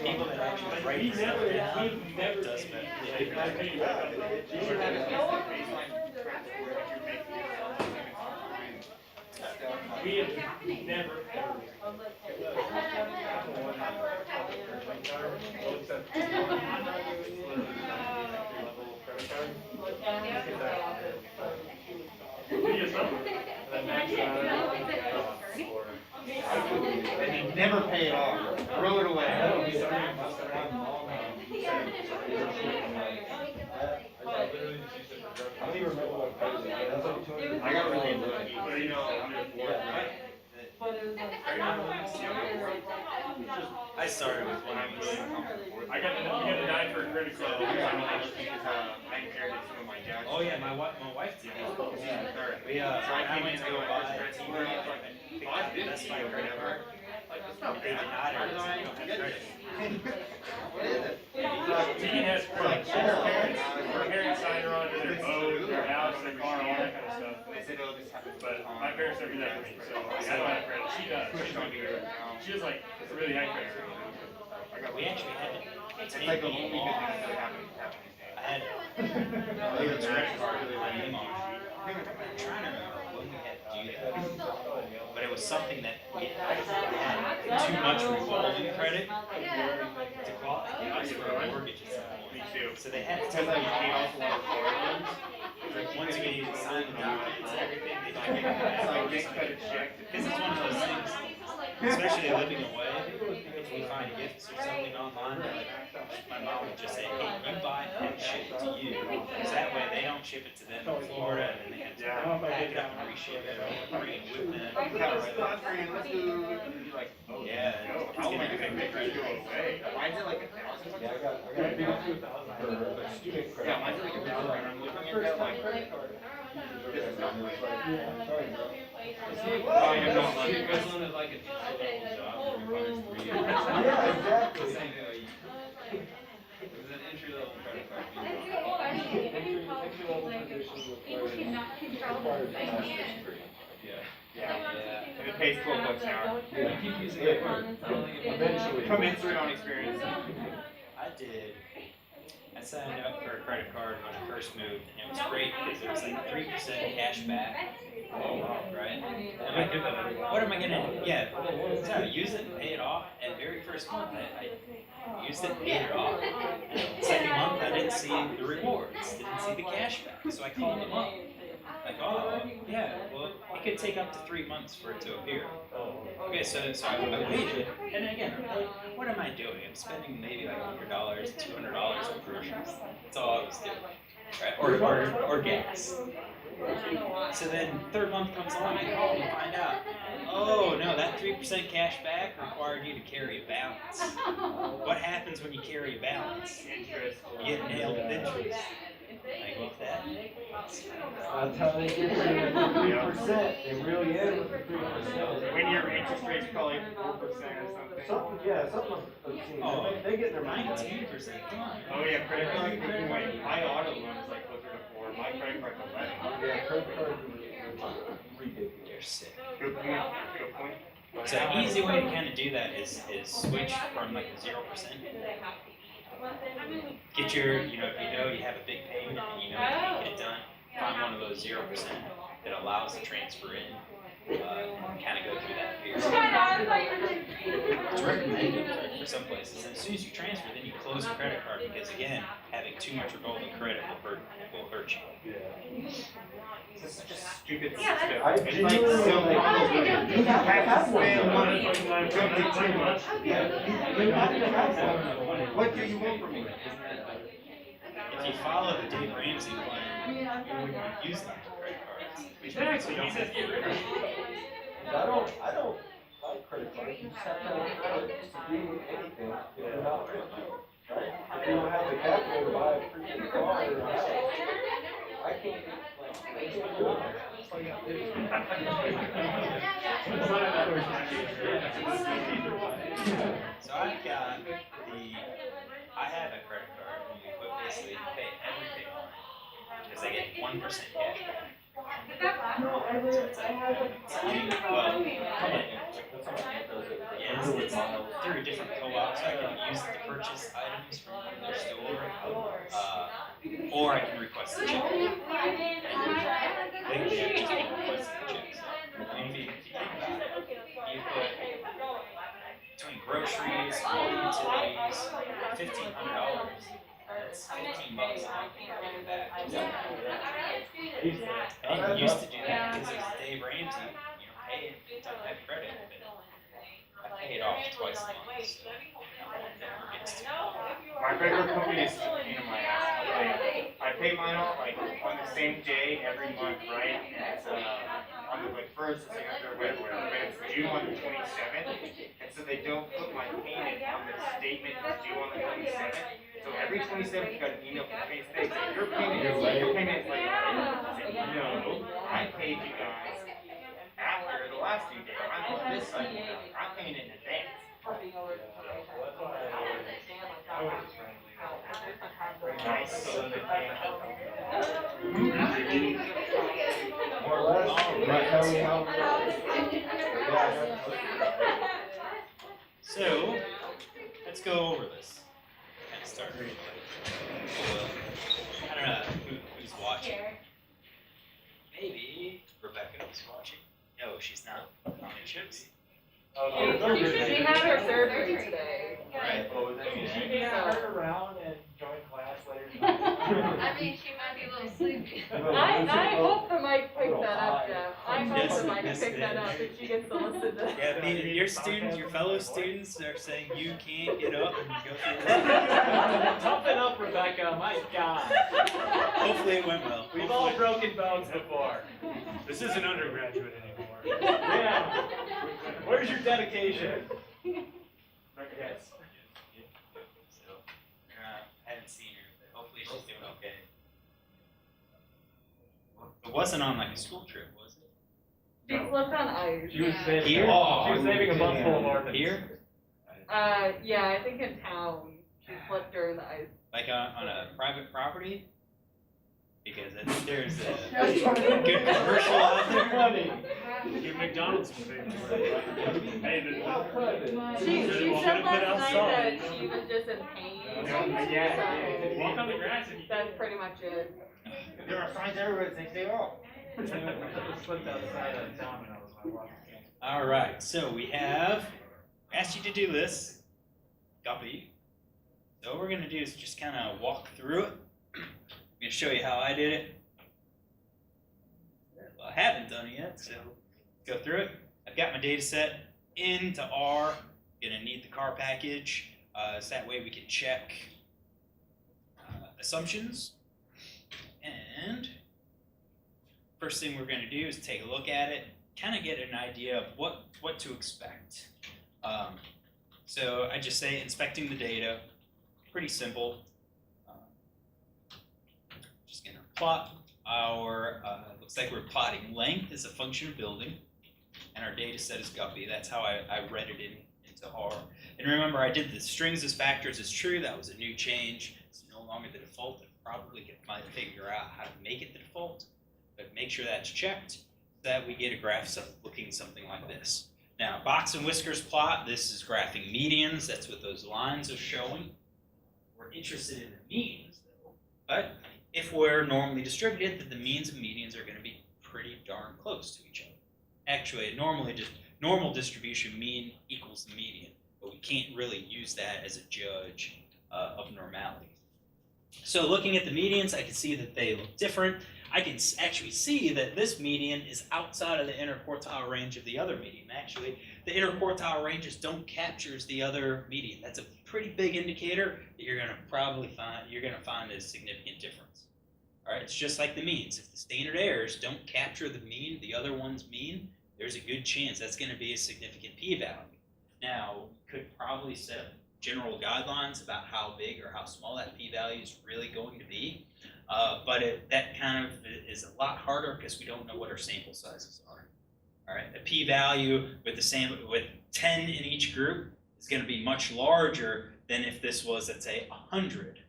People that actually write stuff down does better. We have never ever. And you never pay it off. Throw it away. I got really into it. But you know, I started with when I was. We got to die for a credit card. I inherited some of my dad's. Oh yeah, my wife did. We So I went to go buy a TV. That's my credit card. They did not have credit. What is it? Dean has parents sign her on to their boat, their house, their car, all that kind of stuff. They said, oh, this happens. But my parents never do that for me, so I don't have credit. She does. She has like really high credit. We actually had to It's take like the me only good off. thing that happened. I had a credit card with my name on it. I'm trying to remember when we had to do that. But it was something that we had too much revolving credit to qualify for a mortgage at some point. Me too. So they had to tell me paid off a lot of car loans. Like once we signed the documents and everything, they don't give it back. This is one of those things, especially living away, if we find gifts or something online, like my mom would just say, hey, you buy it and ship it to you. So that way they don't ship it to them in Florida and then they have to pack it up and reship it or bring it with them. Yeah, it's gonna be big credit. Mine's at like 1,000. Yeah, I got a big 2,000 for student credit. Yeah, mine's at like 1,000. I'm looking at that like, this is not right. Oh, you're not like, you guys wanted like a job, every 3 years. Yeah, exactly. It was an entry level credit card. Yeah. And it pays $12 an hour. You keep using it for eventually. Commensurate on experience. I signed up for a credit card when I first moved, and it was great because it was like 3% cash back. Oh wow, right? And I could, what am I gonna, yeah, so I use it and pay it off, and very first month I used it and paid it off. And second month I didn't see the rewards, didn't see the cash back, so I called them up. Like, oh, yeah, well, it could take up to 3 months for it to appear. Okay, so I waited, and again, I'm like, what am I doing? I'm spending maybe like $100, $200 on groceries. That's all I was doing, right? Or gas. So then, third month comes along, I call and find out, oh no, that 3% cash back required you to carry a balance. What happens when you carry a balance? Interest. You get nailed with interest. Like, what's that? That's how they get you the 3%. They really is with the 3%. When your interest rate's probably 4% or something. Something, yeah, something obscene. Oh, They get their money. 19%. Come on. Oh yeah, credit card. My auto loan is like closer to 4. My credit card's 11. Yeah, credit cards are ridiculous. You're sick. Good point. Good point. So an easy way to kind of do that is switch from like the 0%. Get your, if you know you have a big payment and you know you can't get it done, find one of those 0% that allows the transfer in, kind of go through that period. It's recommended for some places, and as soon as you transfer, then you close your credit card because again, having too much revolving credit will hurt you. This is such a stupid system. I It's like genuinely so like, you have to have one. spend money. Don't do too much. Yeah, you have to have one. What do you want from me? If you follow the Dave Ramsey plan, you wouldn't be using credit cards. Which actually don't have to get rid of. I don't like credit cards. You just have to have credit to do anything if you're not rich, right? If you don't have the capital to buy a freaking car or a house, I can't do it. So I have a credit card, but basically you pay everything on it because I get 1% cash back. So it's like, well, yeah, through a different co-op, so I can use it to purchase items from their store, or I can request a check. Lately, I've just been requesting a check. So, I mean, if you think about it, you put between groceries, all the utilities, $1,500. That's $15 a month right back. I didn't used to do that because it was Dave Ramsey, pay it, don't have credit, but I pay it off twice a month. So it never gets to My credit card company is a pain in my ass. I pay mine off like on the same day every month, right? And it's on the first, second, third, whatever. But it's due on the 27th, and so they don't put my payment on the statement that's due on the 27th. So every 27th, you got an email from the payment saying your payment is late. Your payment is late. I said, no, I paid you guys after the last due date. I'm on this side. I'm paying it in advance. Nice. More or less. Alright. Tell me how. So, let's go over this. Kind of start. Well, I don't know who's watching. Maybe Rebecca is watching. No, she's not. Chips. She had her surgery today. Right. Yeah, turn around and join class later. I mean, she might be a little sleepy. I hope the mic picked that up, Jeff. I hope Yes, the mic yes, picked that it up and she gets to listen to that. Yeah, I mean, your students, your fellow students are saying you can't get up and go through Toughen up, Rebecca, my God. Hopefully it went well. We've all broken bones before. This isn't undergraduate anymore. Yeah. Where's your dedication? Yes. So, I haven't seen her, but hopefully she's doing okay. It wasn't on like a school trip, was it? She slipped on ice. She was saving, Here? she was saving a bus full of orphans. Here? Yeah, I think in town. She slipped during the ice. Like on a private property? Because I think there's a good commercial out there. Funny. Give McDonald's some food. Hey, Well put. She said last night that she was just in pain. yeah. Walk on the grass and That's pretty much it. there are signs everywhere that say stay off. Slipped outside of town when I was walking. All right, so we have asked you to do this. Copy. So what we're gonna do is just kind of walk through it. I'm gonna show you how I did it. Well, I haven't done it yet, so let's go through it. I've got my data set into R. Gonna need the car package, so that way we can check assumptions. And first thing we're gonna do is take a look at it, kind of get an idea of what to expect. So I just say inspecting the data, pretty simple. Just gonna plot our, looks like we're plotting length as a function of building, and our data set is guppy. That's how I read it into R. And remember, I did the strings as factors as true. That was a new change. It's no longer the default. I probably could figure out how to make it the default, but make sure that's checked so that we get a graph looking something like this. Now, box and whiskers plot, this is graphing medians. That's what those lines are showing. We're interested in the medians, though. But if we're normally distributed, then the means and medians are going to be pretty darn close to each other. Actually, normal distribution, mean equals the median, but we can't really use that as a judge of normality. So looking at the medians, I can see that they look different. I can actually see that this median is outside of the interquartile range of the other median. Actually, the interquartile ranges don't capture the other median. That's a pretty big indicator that you're going to find a significant difference. All right, it's just like the means. If the standard errors don't capture the mean, the other one's mean, there's a good chance that's going to be a significant p-value. Now, we could probably set up general guidelines about how big or how small that p-value is really going to be. But that kind of is a lot harder because we don't know what our sample sizes are. All right, the p-value with 10 in each group is going to be much larger than if this was, let's say, 100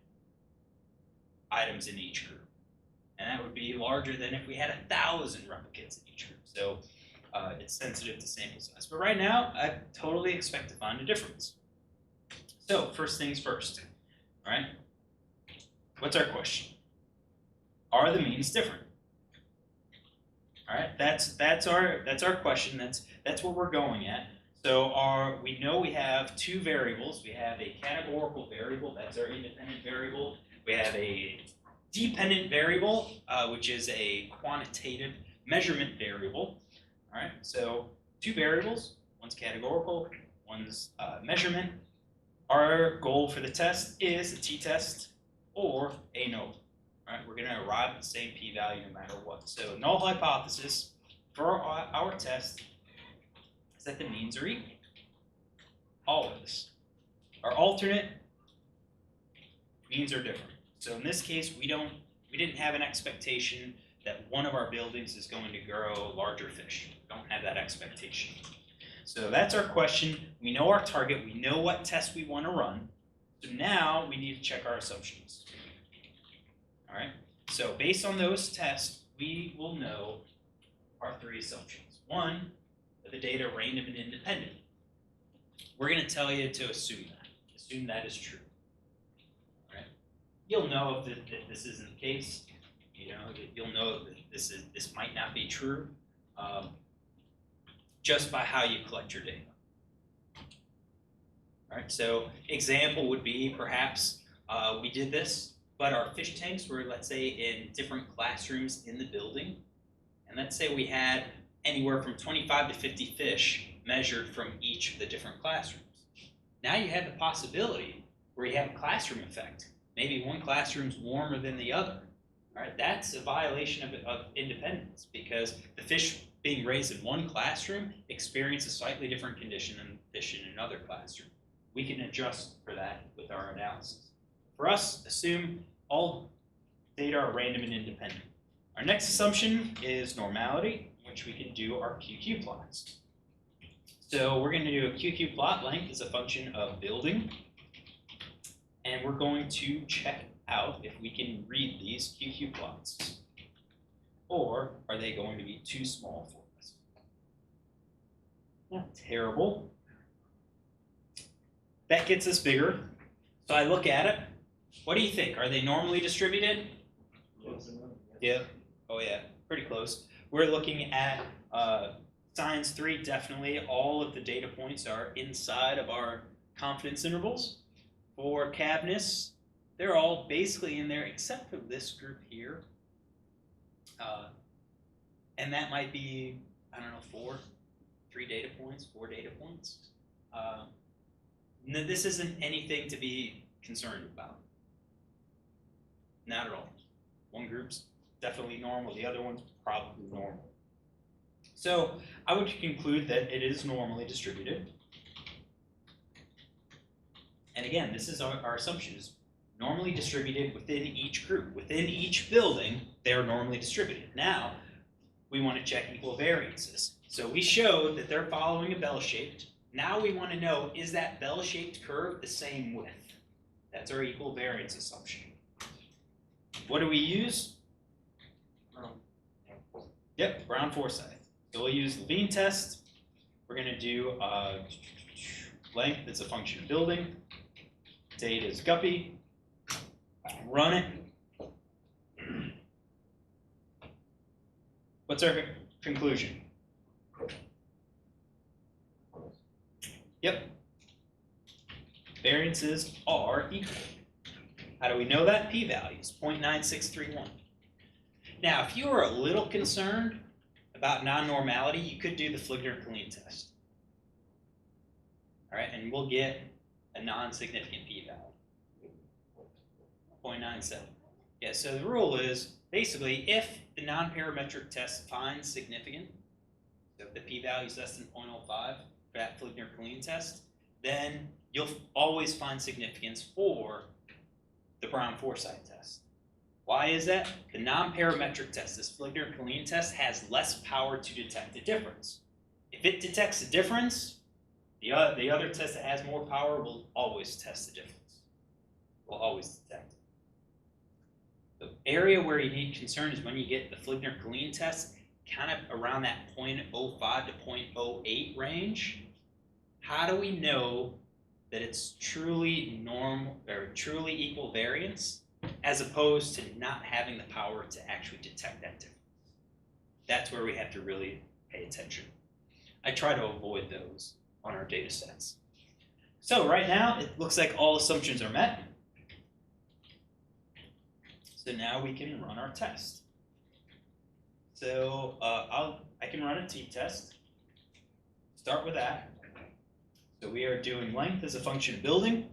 items in each group, and that would be larger than if we had 1,000 replicates in each group. So it's sensitive to sample size. But right now, I totally expect to find a difference. So first things first, all right? What's our question? Are the means different? All right, that's our question. That's what we're going at. So we know we have two variables. We have a categorical variable, that's our independent variable. We have a dependent variable, which is a quantitative measurement variable. All right, so two variables, one's categorical, one's measurement. Our goal for the test is a t-test or ANOVA. All right, we're going to arrive at the same p-value no matter what. So null hypothesis for our test is that the means are equal. Always. Our alternate means are different. So in this case, we didn't have an expectation that one of our buildings is going to grow larger fish. Don't have that expectation. So that's our question. We know our target. We know what test we want to run. So now we need to check our assumptions. All right. So based on those tests, we will know our three assumptions. One, that the data are random and independent. We're going to tell you to assume that. Assume that is true. All right. You'll know if this isn't the case. You know, you'll know that this might not be true just by how you collect your data. All right. So example would be perhaps we did this, but our fish tanks were, let's say, in different classrooms in the building, and let's say we had anywhere from 25 to 50 fish measured from each of the different classrooms. Now you have the possibility where you have a classroom effect. Maybe one classroom's warmer than the other. All right, that's a violation of independence because the fish being raised in one classroom experience a slightly different condition than fish in another classroom. We can adjust for that with our analysis. For us, assume all data are random and independent. Our next assumption is normality, which we can do our QQ plots. So we're going to do a QQ plot. Length is a function of building. And we're going to check out if we can read these QQ plots. Or are they going to be too small for us? Not terrible. That gets us bigger. So I look at it. What do you think? Are they normally distributed? Yeah. Oh yeah, pretty close. We're looking at Science 3, definitely all of the data points are inside of our confidence intervals. For Cavness, they're all basically in there except for this group here. And that might be, I don't know, 4 data points. No, this isn't anything to be concerned about. Not at all. One group's definitely normal, the other one's probably normal. So I would conclude that it is normally distributed. And again, this is our assumption is normally distributed within each group. Within each building, they are normally distributed. Now, we want to check equal variances. So we showed that they're following a bell-shaped. Now we want to know, is that bell-shaped curve the same width? That's our equal variance assumption. What do we use? Yep, Brown Forsyth. So we'll use the bean test. We're going to do length that's a function of building. Data is guppy. Run it. What's our conclusion? Yep. Variances are equal. How do we know that? P-values, 0.9631. Now, if you were a little concerned about non-normality, you could do the Fligner-Killeen test. All right, and we'll get a non-significant p-value, 0.97. Yeah, so the rule is basically if the non-parametric test finds significant, so if the p-value is less than 0.05 for that Fligner-Killeen test, then you'll always find significance for the Brown-Forsyth test. Why is that? The non-parametric test, this Fligner-Killeen test, has less power to detect a difference. If it detects a difference, the other test that has more power will always test the difference. Will always detect it. The area where you need concern is when you get the Fligner-Killeen test kind of around that 0.05 to 0.08 range, how do we know that it's truly normal or truly equal variance as opposed to not having the power to actually detect that difference? That's where we have to really pay attention. I try to avoid those on our data sets. So right now, it looks like all assumptions are met. So now we can run our test. So I can run a t-test. Start with that. So we are doing length as a function of building.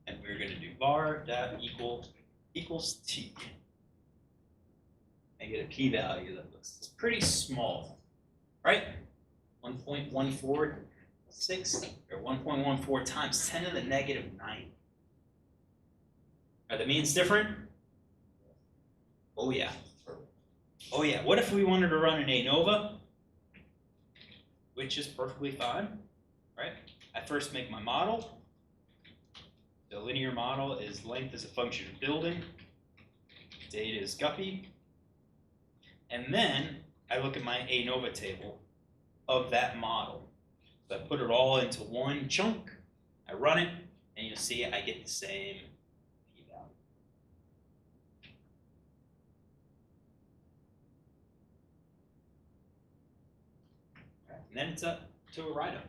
And we're going to do var dot equals t. I get a p-value that looks pretty small, right? 1.146 or 1.14 times 10 to the negative 9. Are the means different? Oh yeah. Oh yeah. What if we wanted to run an ANOVA, which is perfectly fine, right? I first make my model. The linear model is length as a function of building. Data is guppy. And then I look at my ANOVA table of that model. So I put it all into one chunk, I run it, and you'll see I get the same p-value. And then it's up to a write-up.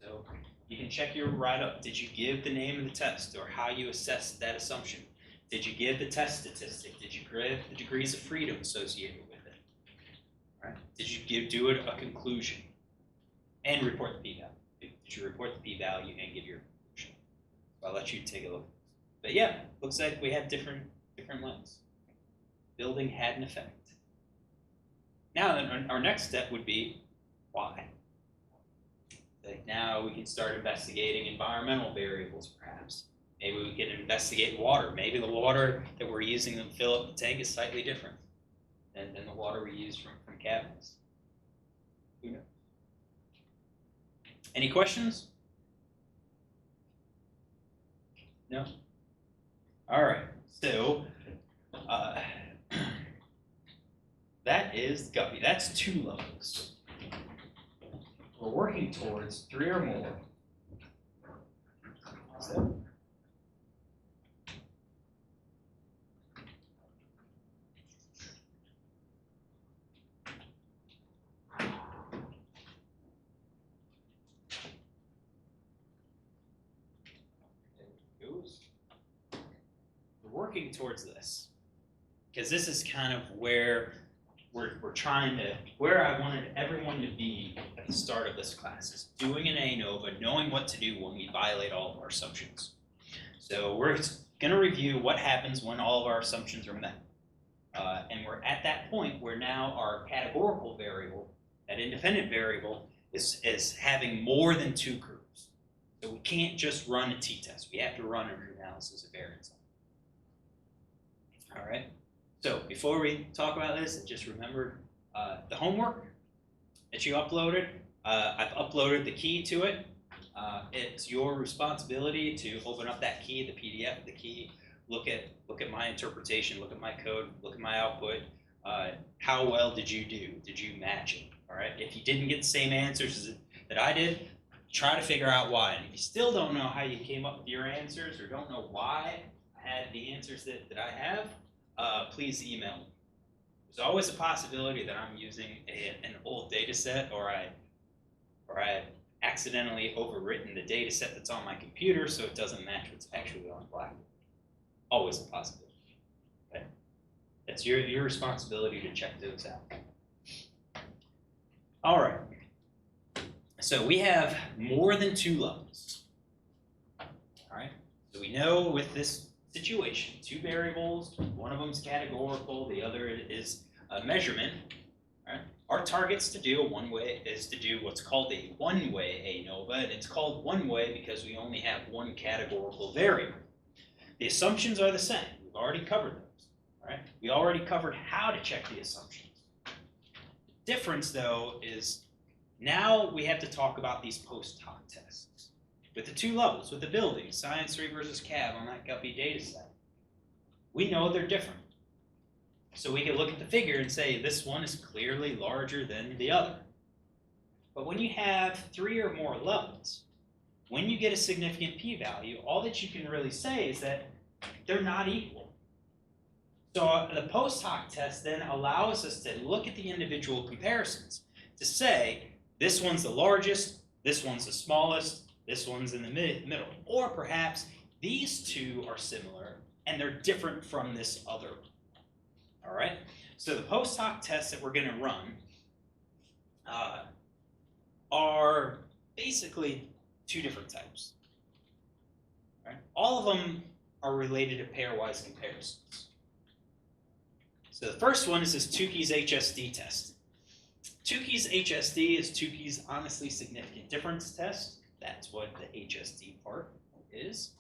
So you can check your write-up. Did you give the name of the test or how you assessed that assumption? Did you give the test statistic? Did you give the degrees of freedom associated with it? Right? Did you do it a conclusion? And report the p-value. Did you report the p-value and give your conclusion? So I'll let you take a look. But yeah, looks like we have different lengths. Building had an effect. Now then our next step would be why? Like now we can start investigating environmental variables perhaps. Maybe we can investigate water. Maybe the water that we're using to fill up the tank is slightly different than the water we use from cabinets. Who knows? Any questions? No? All right. So that is guppy. That's 2 levels. We're working towards 3 or more. So, we're working towards this because this is kind of where we're trying to, where I wanted everyone to be at the start of this class is doing an ANOVA, knowing what to do when we violate all of our assumptions. So we're going to review what happens when all of our assumptions are met. And we're at that point where now our categorical variable, that independent variable, is having more than 2 groups. So we can't just run a t-test. We have to run an analysis of variance. All right. So before we talk about this, just remember the homework that you uploaded. I've uploaded the key to it. It's your responsibility to open up that key, the PDF of the key, look at my interpretation, look at my code, look at my output. How well did you do? Did you match it? All right. If you didn't get the same answers that I did, try to figure out why. And if you still don't know how you came up with your answers or don't know why I had the answers that I have, please email me. There's always a possibility that I'm using an old data set or I've accidentally overwritten the data set that's on my computer so it doesn't match what's actually on Blackboard. Always a possibility. Okay? It's your responsibility to check those out. All right. So we have more than 2 levels. All right. So we know with this situation, 2 variables, one of them is categorical, the other is a measurement. Right? Our target's to do what's called a one-way ANOVA, and it's called one-way because we only have 1 categorical variable. The assumptions are the same. We've already covered those. All right? We already covered how to check the assumptions. The difference, though, is now we have to talk about these post hoc tests. With the 2 levels, with the building, Science 3 versus CAB on that guppy data set, we know they're different. So we can look at the figure and say this one is clearly larger than the other. But when you have 3 or more levels, when you get a significant p-value, all that you can really say is that they're not equal. So the post hoc test then allows us to look at the individual comparisons to say this one's the largest, this one's the smallest, this one's in the middle. Or perhaps these two are similar and they're different from this other. All right? So the post hoc tests that we're going to run are basically 2 different types. All right? All of them are related to pairwise comparisons. So the first one is this Tukey's HSD test. Tukey's HSD is Tukey's honestly significant difference test. That's what the HSD part is.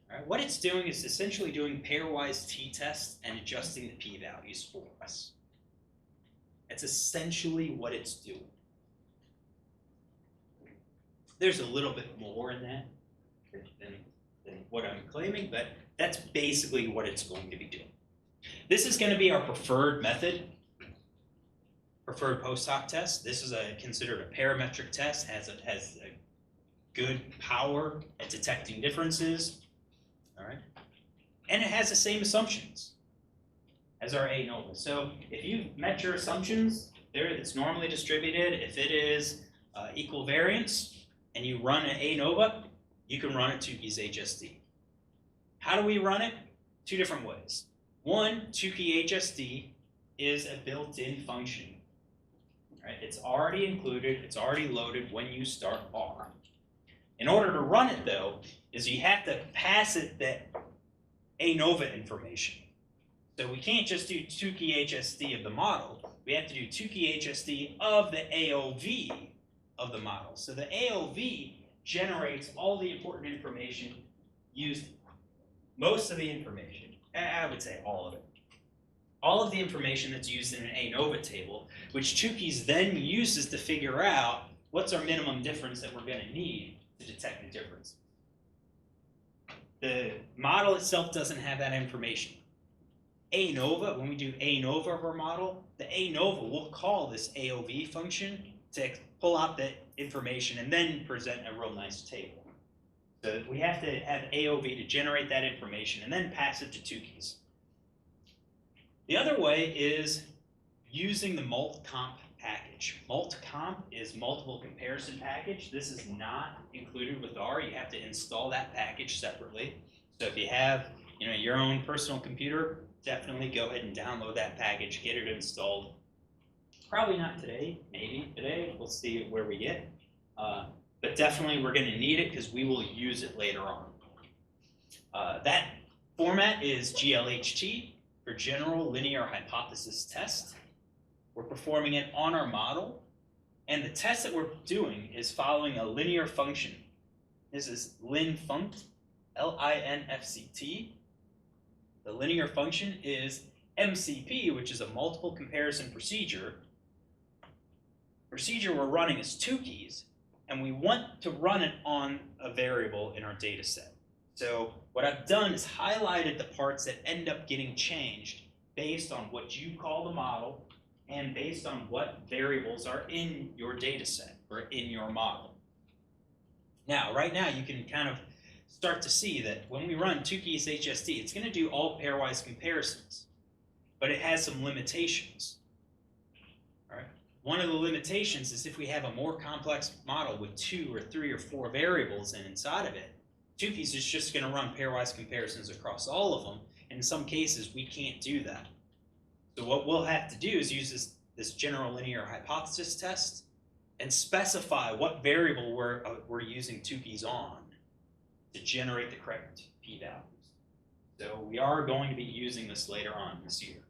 All right, what it's doing is essentially doing pairwise t-tests and adjusting the p-values for us. That's essentially what it's doing. There's a little bit more in that than what I'm claiming, but that's basically what it's going to be doing. This is going to be our preferred method, preferred post hoc test. This is considered a parametric test, has a good power at detecting differences. All right, and it has the same assumptions as our ANOVA. So if you've met your assumptions, it's normally distributed. If it is equal variance and you run an ANOVA, you can run it Tukey's HSD. How do we run it? 2 different ways. One, Tukey HSD is a built-in function. Right? It's already included, it's already loaded when you start R. In order to run it, though, is you have to pass it that ANOVA information. So we can't just do Tukey HSD of the model. We have to do Tukey HSD of the AOV of the model. So the AOV generates all the important information used, most of the information, I would say all of it. All of the information that's used in an ANOVA table, which Tukey's then uses to figure out what's our minimum difference that we're going to need to detect the difference. The model itself doesn't have that information. ANOVA, when we do ANOVA of our model, the ANOVA will call this AOV function to pull out the information and then present a real nice table. So we have to have AOV to generate that information and then pass it to Tukey's. The other way is using the multcomp package. Multcomp is multiple comparison package. This is not included with R. You have to install that package separately. So if you have your own personal computer, definitely go ahead and download that package, get it installed. Probably not today, maybe today. We'll see where we get. But definitely we're going to need it because we will use it later on. That format is GLHT for General Linear Hypothesis Test. We're performing it on our model, and the test that we're doing is following a linear function. This is linfunct, L-I-N-F-C-T. The linear function is MCP, which is a multiple comparison procedure. Procedure we're running is Tukey's, and we want to run it on a variable in our data set. So what I've done is highlighted the parts that end up getting changed based on what you call the model and based on what variables are in your data set or in your model. Now, right now, you can kind of start to see that when we run Tukey's HSD, it's going to do all pairwise comparisons, but it has some limitations. All right. One of the limitations is if we have a more complex model with 2 or 3 or 4 variables inside of it, Tukey's is just going to run pairwise comparisons across all of them, and in some cases, we can't do that. So what we'll have to do is use this general linear hypothesis test and specify what variable we're using Tukey's on to generate the correct p-values. So we are going to be using this later on this year.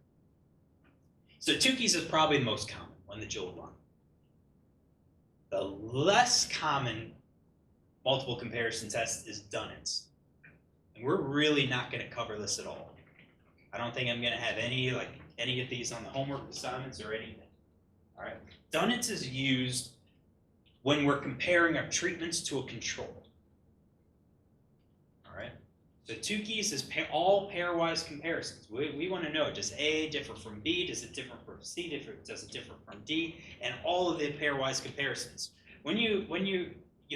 So Tukey's is probably the most common one that you'll run. The less common multiple comparison test is Dunnett's. And we're really not going to cover this at all. I don't think I'm going to have any of these on the homework assignments or anything. All right. Dunnett's is used when we're comparing our treatments to a control. All right. So two keys is all pairwise comparisons. We want to know, does A differ from B? Does it differ from C? Does it differ from D? And all of the pairwise comparisons. When you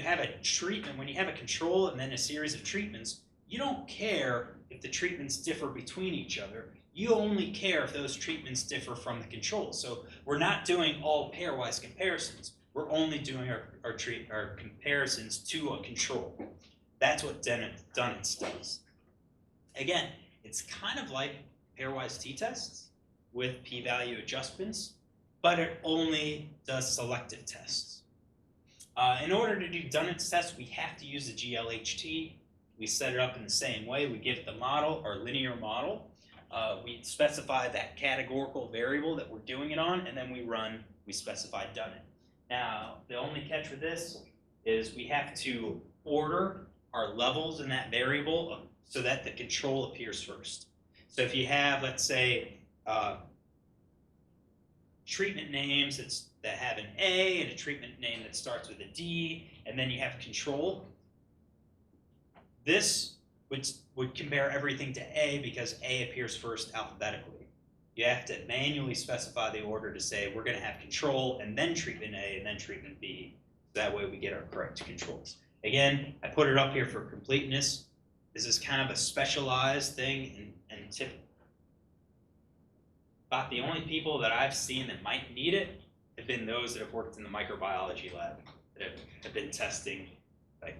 have a treatment, when you have a control and then a series of treatments, you don't care if the treatments differ between each other. You only care if those treatments differ from the control. So we're not doing all pairwise comparisons. We're only doing our comparisons to a control. That's what Dunitz does. Again, it's kind of like pairwise t-tests with p-value adjustments, but it only does selective tests. In order to do Dunitz tests, we have to use the GLHT. We set it up in the same way. We give it the model, our linear model. We specify that categorical variable that we're doing it on, and then we specify Dunit. Now, the only catch with this is we have to order our levels in that variable so that the control appears first. So if you have, let's say, treatment names that have an A and a treatment name that starts with a D, and then you have control, this would compare everything to A because A appears first alphabetically. You have to manually specify the order to say we're going to have control and then treatment A and then treatment B. That way we get our correct controls. Again, I put it up here for completeness. This is kind of a specialized thing, and about the only people that I've seen that might need it have been those that have worked in the microbiology lab, that have been testing like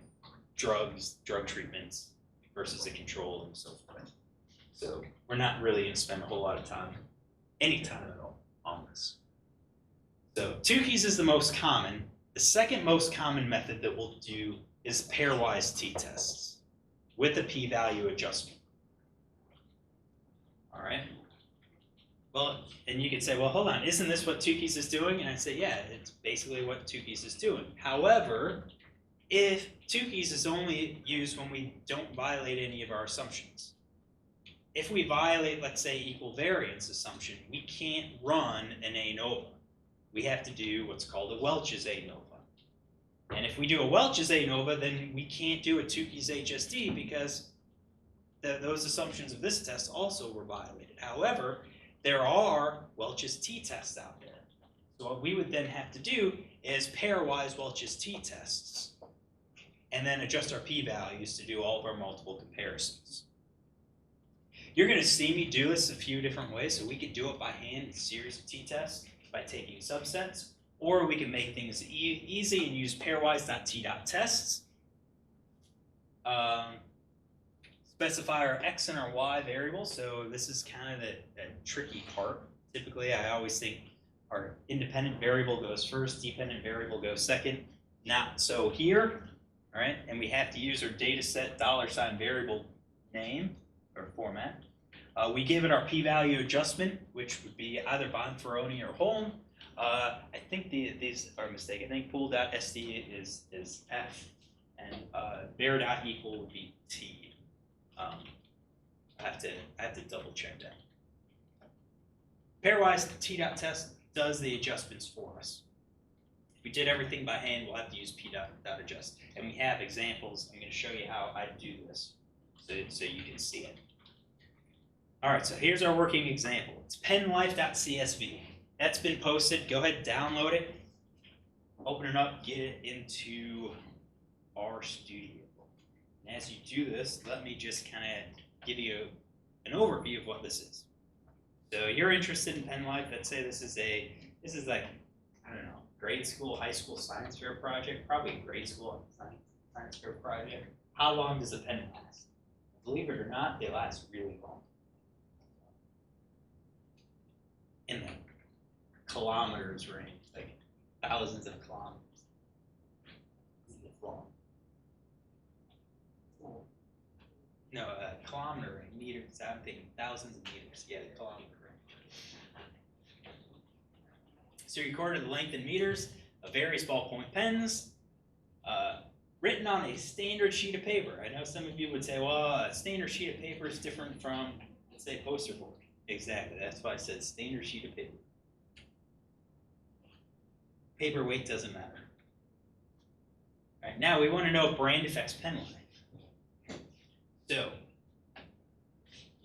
drug treatments versus a control and so forth. So we're not really going to spend a whole lot of time, any time at all, on this. So two keys is the most common. The second most common method that we'll do is pairwise t-tests with a p-value adjustment. All right. Well, and you could say, well, hold on, isn't this what two keys is doing? And I'd say, yeah, it's basically what two keys is doing. However, if two keys is only used when we don't violate any of our assumptions. If we violate, let's say, equal variance assumption, we can't run an ANOVA. We have to do what's called a Welch's ANOVA. And if we do a Welch's ANOVA, then we can't do a two keys HSD because those assumptions of this test also were violated. However, there are Welch's t-tests out there. So what we would then have to do is pairwise Welch's t-tests and then adjust our p-values to do all of our multiple comparisons. You're going to see me do this a few different ways. So we could do it by hand, a series of t-tests, by taking subsets, or we can make things easy and use pairwise.t.tests. Specify our x and our y variables. So this is kind of the tricky part. Typically, I always think our independent variable goes first, dependent variable goes second. Not so here, all right? And we have to use our data set $ variable name or format. We give it our p-value adjustment, which would be either Bonferroni or Holm. I think these are a mistake. I think pool.sd is F, and var.equal would be T. I have to double check that. Pairwise t.test does the adjustments for us. If we did everything by hand, we'll have to use p.adjust. And we have examples. I'm going to show you how I do this so you can see it. All right, so here's our working example. It's penlife.csv. That's been posted. Go ahead, download it, open it up, get it into our studio. And as you do this, let me just kind of give you an overview of what this is. So you're interested in penlife. Let's say this is like, I don't know, grade school, high school science fair project, probably grade school science fair project. How long does a pen last? Believe it or not, they last really long. In the kilometers range, like thousands of kilometers. It's long. No, kilometer range, meters. I'm thinking thousands of meters. Yeah, the kilometer range. So you recorded the length in meters of various ballpoint pens, written on a standard sheet of paper. I know some of you would say, well, a standard sheet of paper is different from, let's say, poster board. Exactly, that's why I said standard sheet of paper. Paper weight doesn't matter. All right, now we want to know if brand affects pen life. So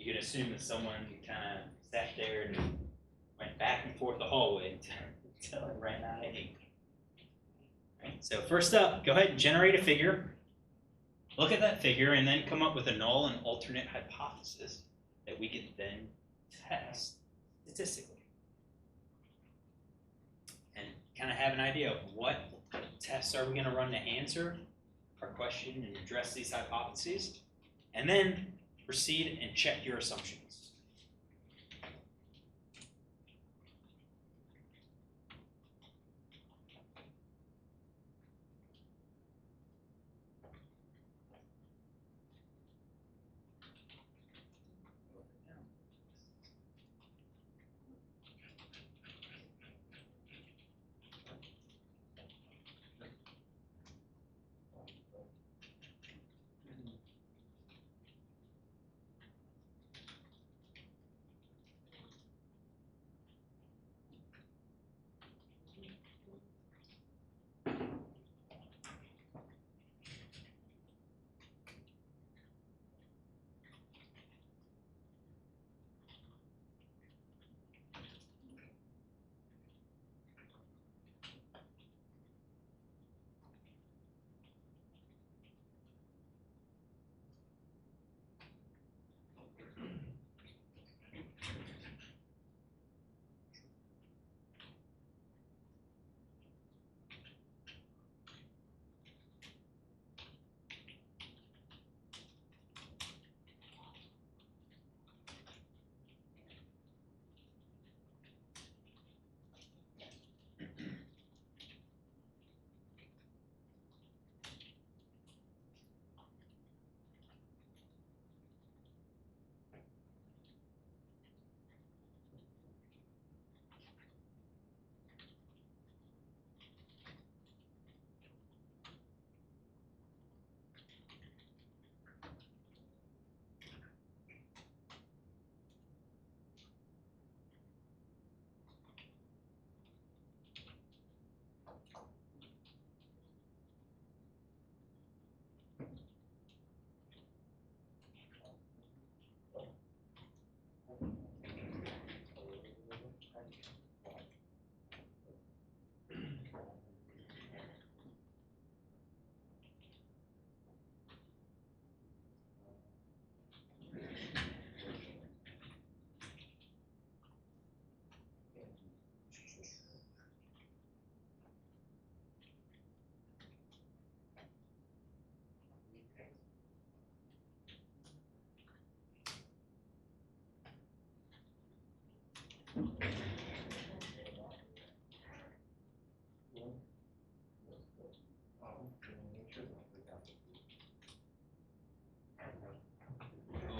you can assume that someone kind of sat there and went back and forth the hallway until it ran out of ink. Right, so first up, go ahead and generate a figure. Look at that figure and then come up with a null and alternate hypothesis that we can then test statistically. And kind of have an idea of what tests are we going to run to answer our question and address these hypotheses. And then proceed and check your assumptions.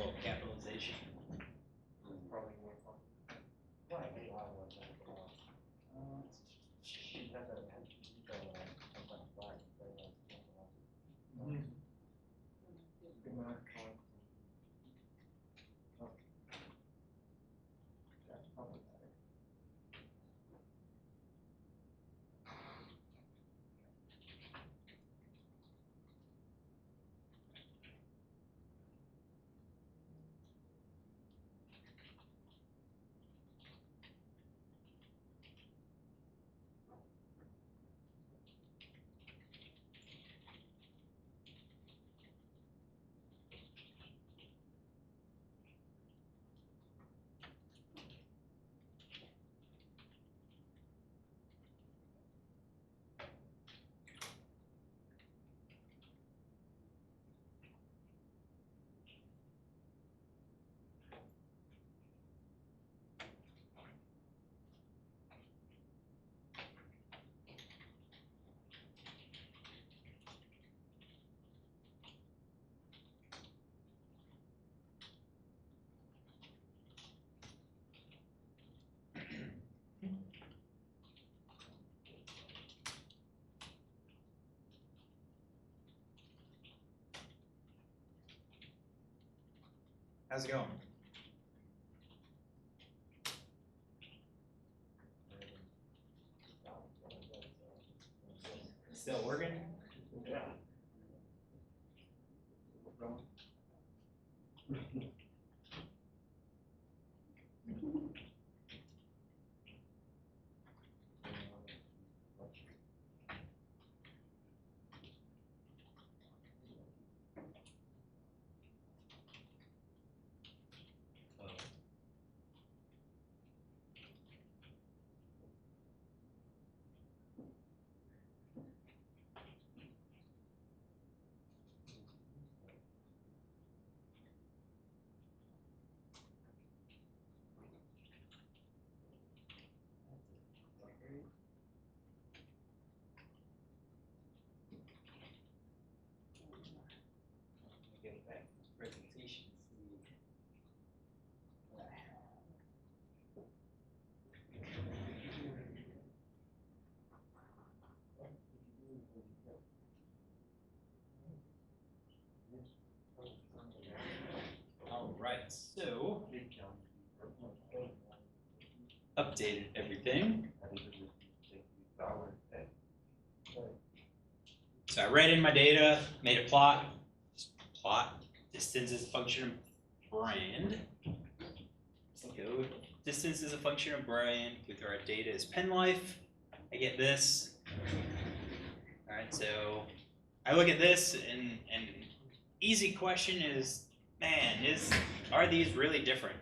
Oh, capitalization. How's it going? Still working? Yeah. updated everything. So I read in my data, made a plot. Distance is a function of brand. Go. Distance is a function of brand. With our data is pen life. I get this. All right, so I look at this, and easy question is, man, are these really different?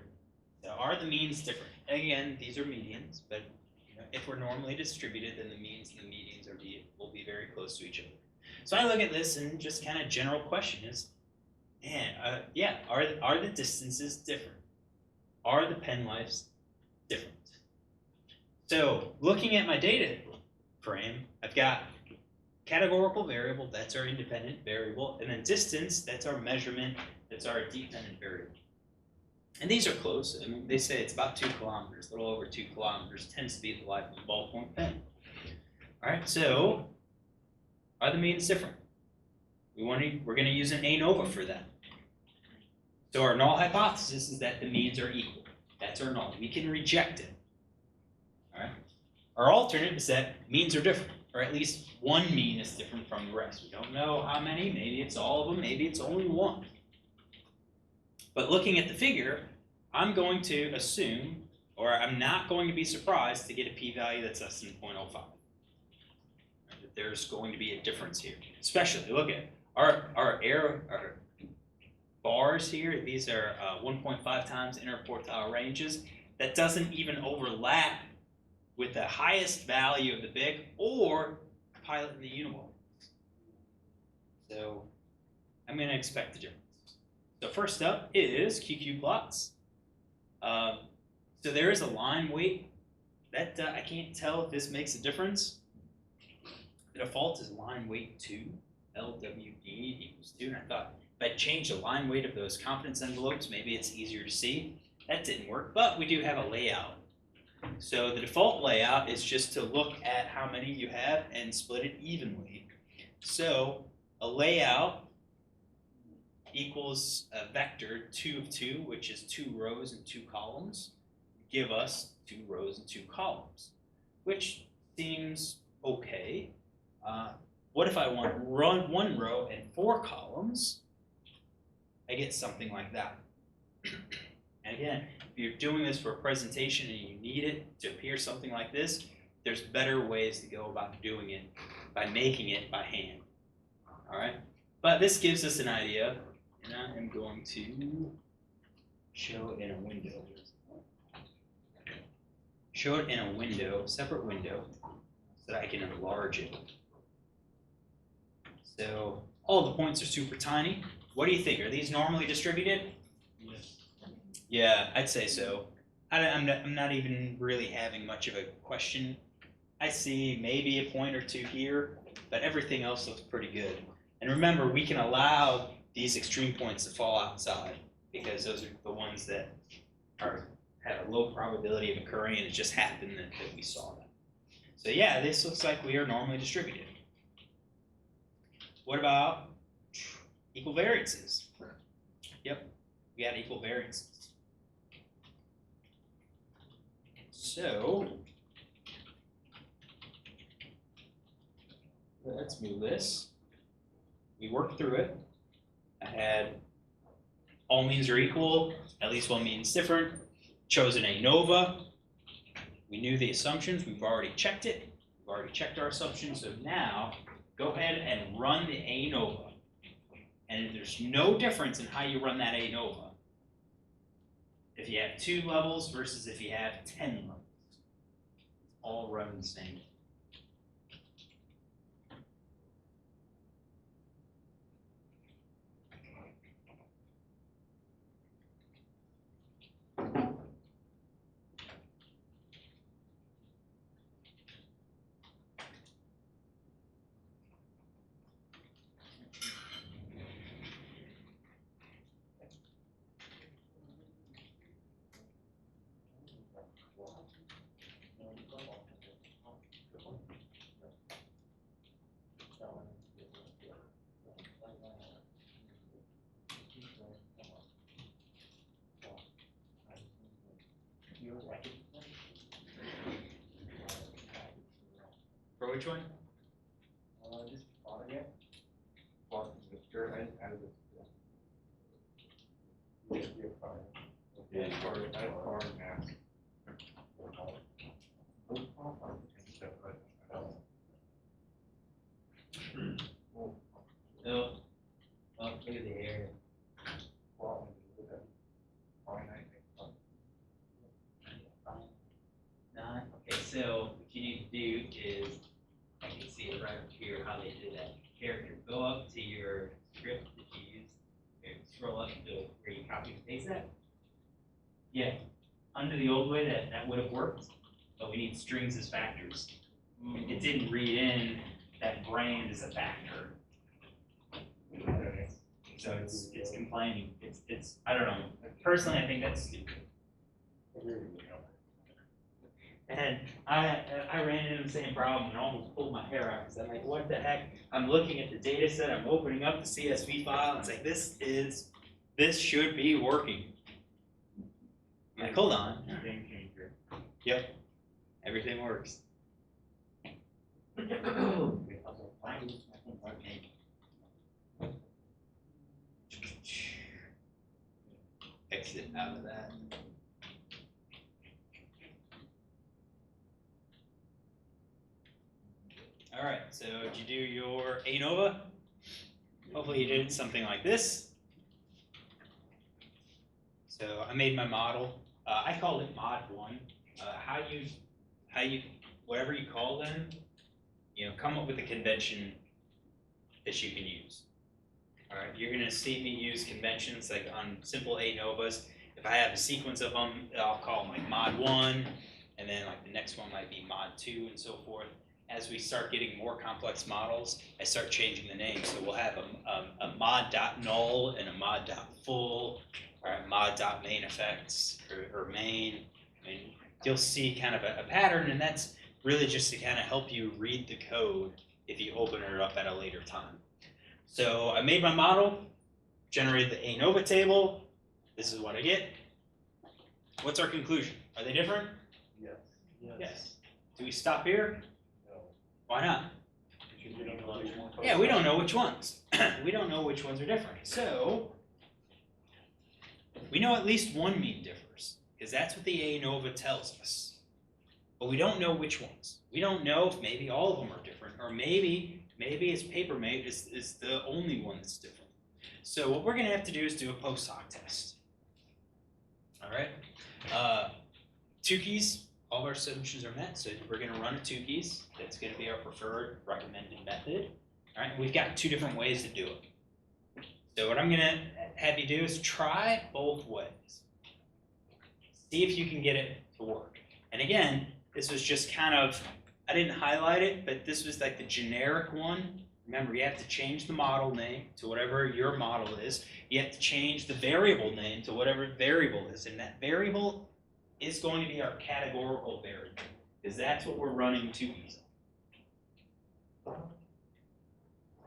So are the means different? And again, these are medians, but if we're normally distributed, then the means and the medians will be very close to each other. So I look at this, and just kind of general question is, man, yeah, are the distances different? Are the pen lives different? So looking at my data frame, I've got categorical variable, that's our independent variable, and then distance, that's our measurement, that's our dependent variable. And these are close. I mean, they say it's about 2 kilometers, a little over 2 kilometers, tends to be the life of a ballpoint pen. All right, so are the means different? We're going to use an ANOVA for that. So our null hypothesis is that the means are equal. That's our null. We can reject it. All right. Our alternate is that means are different, or at least one mean is different from the rest. We don't know how many. Maybe it's all of them. Maybe it's only one. But looking at the figure, I'm going to assume, or I'm not going to be surprised to get a p-value that's less than 0.05. Right? There's going to be a difference here. Especially, look at our bars here. These are 1.5 times interquartile ranges. That doesn't even overlap with the highest value of the BIC or pilot in the univol. So I'm going to expect a difference. So first up is QQ plots. So there is a line weight. That I can't tell if this makes a difference. The default is line weight 2, LWD equals 2. And I thought if I change the line weight of those confidence envelopes, maybe it's easier to see. That didn't work, but we do have a layout. So the default layout is just to look at how many you have and split it evenly. So a layout equals a vector 2 of 2, which is 2 rows and 2 columns, give us 2 rows and 2 columns, which seems okay. What if I want to run 1 row and 4 columns? I get something like that. And again, if you're doing this for a presentation and you need it to appear something like this, there's better ways to go about doing it by making it by hand. All right? But this gives us an idea, and I am going to show it in a window. Show it in a window, separate window, so that I can enlarge it. So all the points are super tiny. What do you think? Are these normally distributed? Yes. Yeah, I'd say so. I'm not even really having much of a question. I see maybe a point or two here, but everything else looks pretty good. And remember, we can allow these extreme points to fall outside because those are the ones that have a low probability of occurring, and it just happened that we saw them. So yeah, this looks like we are normally distributed. What about equal variances? Yep, we got equal variances. So let's move this. We worked through it. I had all means are equal, at least one means different. Chosen ANOVA. We knew the assumptions. We've already checked it. We've already checked our assumptions. So now go ahead and run the ANOVA. And there's no difference in how you run that ANOVA if you have 2 levels versus if you have 10 levels. All run the same. For which one? Just on again. Well, the skirt, I added it. Yeah, car mask. No. Oh, look at the hair. Nine. Okay, so what you need to do is, I can see it right up here how they did that character. Go up to your script that you used, and scroll up to where you copy and paste that. Yeah, under the old way that would have worked, but we need strings as factors. It didn't read in that brand is a factor. So it's complaining. It's I don't know. Personally, I think that's stupid. And I ran into the same problem and almost pulled my hair out because I'm like, what the heck? I'm looking at the data set, I'm opening up the CSV file, and it's like, this should be working. I'm like, hold on. Game changer. Yep. Everything works. Exit out of that. All right, so did you do your ANOVA? Hopefully you did something like this. So I made my model. I called it mod 1. How you, whatever you call them, come up with a convention that you can use. All right, you're gonna see me use conventions like on simple ANOVAs. If I have a sequence of them, I'll call them like mod 1, and then like the next one might be mod 2 and so forth. As we start getting more complex models, I start changing the names. So we'll have a mod.null and a mod.full, or a mod.main effects, or main. And you'll see kind of a pattern, and that's really just to kind of help you read the code if you open it up at a later time. So I made my model, generated the ANOVA table. This is what I get. What's our conclusion? Are they different? Yes. Yes. Do we stop here? No. Why not? Because you don't know which one. Yeah, we don't know which ones. We don't know which ones are different. So we know at least one mean differs, because that's what the ANOVA tells us. But we don't know which ones. We don't know if maybe all of them are different, or maybe it's PaperMate is the only one that's different. So what we're gonna have to do is do a post hoc test. All right. 2 keys. All of our assumptions are met, so we're going to run a 2 keys. That's going to be our preferred recommended method. All right, we've got 2 different ways to do it. So what I'm going to have you do is try both ways. See if you can get it to work. And again, this was just kind of, I didn't highlight it, but this was like the generic one. Remember, you have to change the model name to whatever your model is. You have to change the variable name to whatever variable is, and that variable is going to be our categorical variable, because that's what we're running 2 keys on.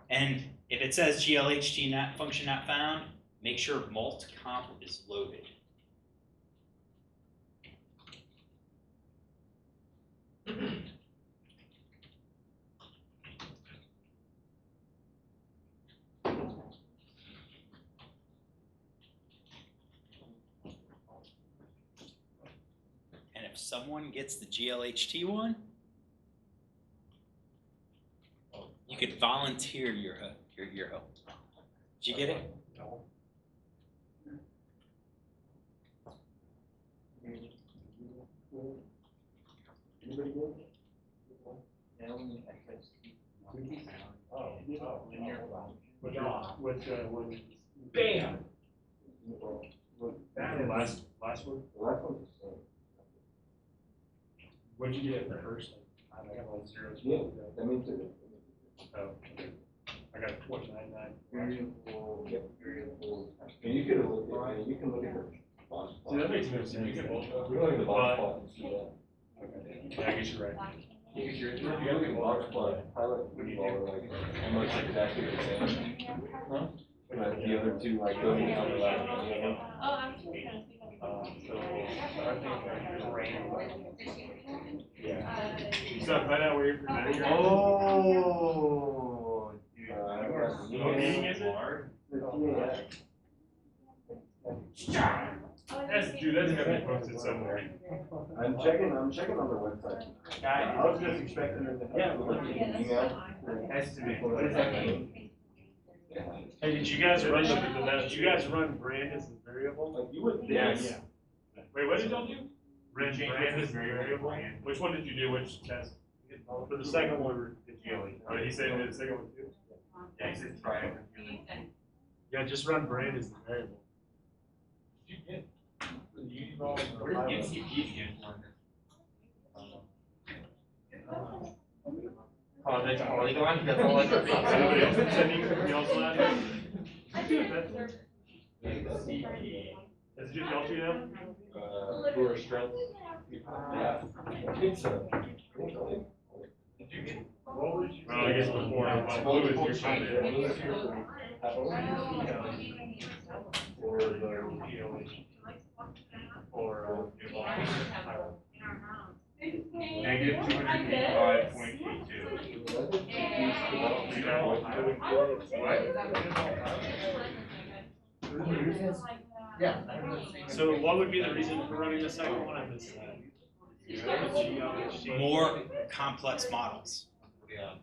And if it says glht not function not found, make sure multcomp is loaded. If someone gets the glht one, you could volunteer your help. Did you get it? No. Anybody good? Bam! That last one. The last one's the same. What'd you get in the first? I got all zeros. Yeah, that means it. Oh, okay. I got 499. Variable, yep, variable. And you can look at, you can look at the box plot. See, that makes no sense. You can both. You look at the box plot and see that. Okay. Yeah, I guess you're right. If you look at the box plot, highlight the ball, like, almost exactly the same. Huh? But the other 2, like, don't overlap. So I think brand. Yeah. So find out where you're presenting. Oh, dude. What meeting is it? Dude, that's gotta be posted somewhere. I'm checking on their website. I was just expecting them to have an email. Estimate, what does that mean? Hey, did you guys run did you guys run brand as a variable? Like you would. Yes. Wait, what did y'all do? Brand Change as a as variable? variable. Which one did you do? Which test? For the second one, did you? Oh, he said he did the second one too? Yeah, he said try it. Yeah, just run brand as the variable. You get. Where did MCP get one? Oh, that's Polygon? That's all I can read. Anybody else been sending you also have it? MCP. Is it just y'all two now? For strength. Yeah, I think so. Did you get? Well, I guess before, blue is your comment. Or the. Or, Negative 285.82. Yeah. So what would be the reason for running the second one? I missed that. More complex models. Yeah.